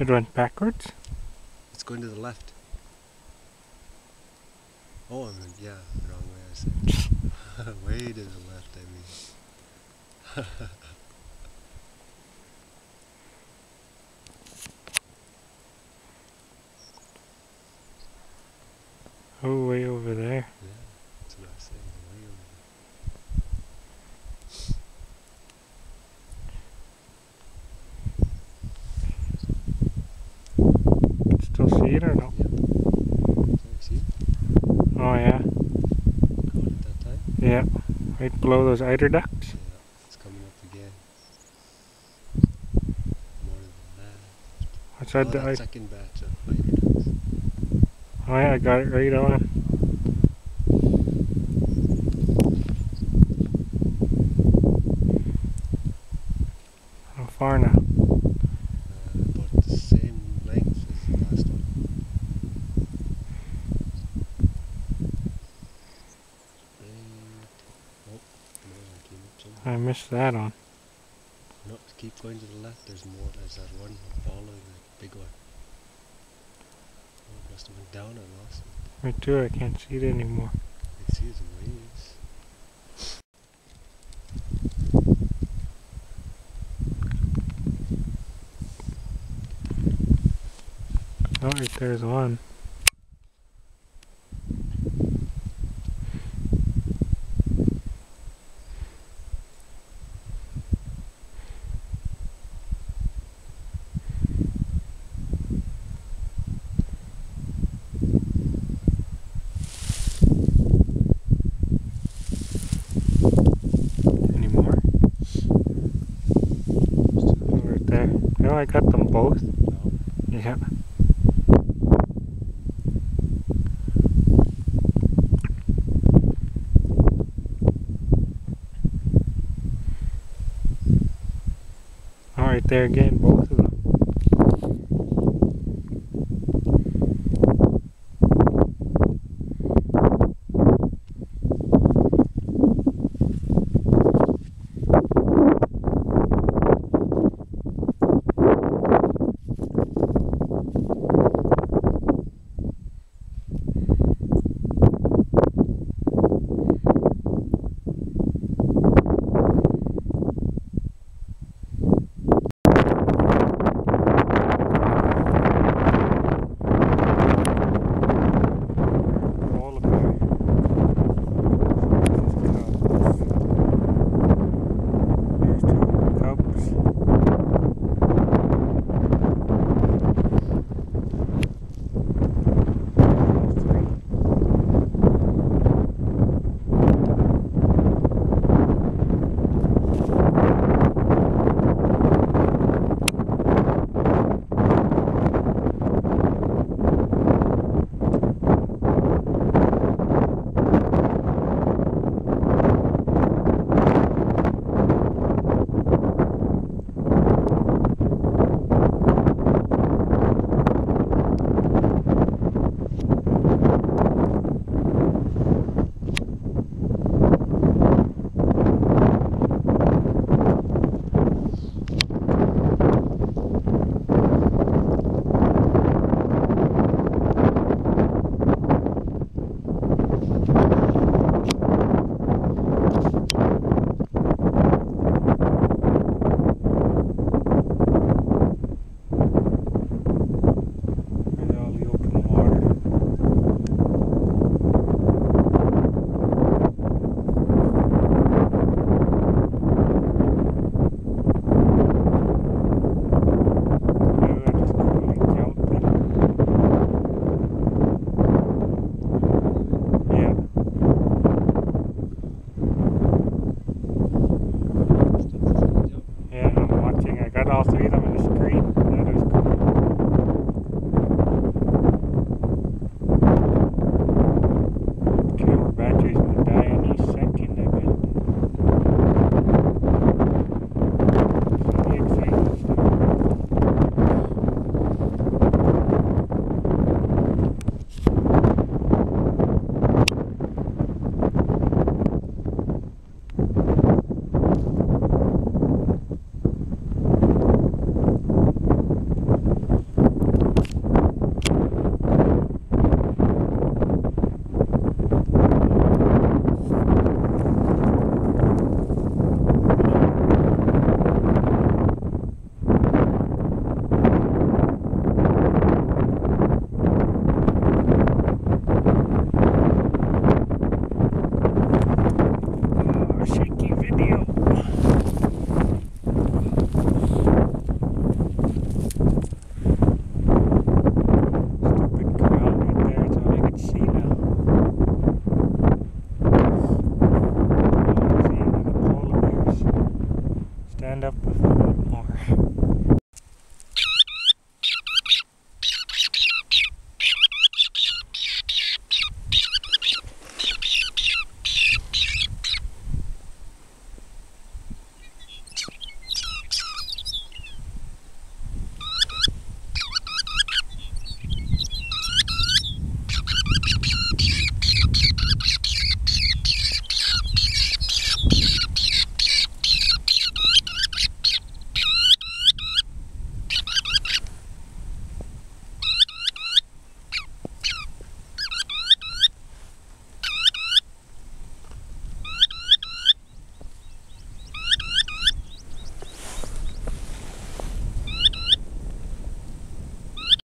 It went backwards? It's going to the left. Oh, I mean, yeah, wrong way I said. Way to the left, I mean. Oh, way over there. Yeah, that's what I was saying, way over Can still see it or no? there. Yep. Sorry, see? Oh yeah. Caught it that time? Yeah. Right below those eider ducks. Yeah, it's coming up again. More than that. What's that? That second batch of eider ducks. Oh yeah, I got it right on. How far now? About the same length as the last one. Right. Oh, another one came up somewhere. I missed that on. No, keep going to the left. There's more. There's that one following the big one. Oh, it must have went down. I lost it. Me too, I can't see it anymore. I see the waves. Oh, right there's one. Any more? Oh, right there. No, I got them both. No. Yeah. Oh, right there again, both of them. all three of them.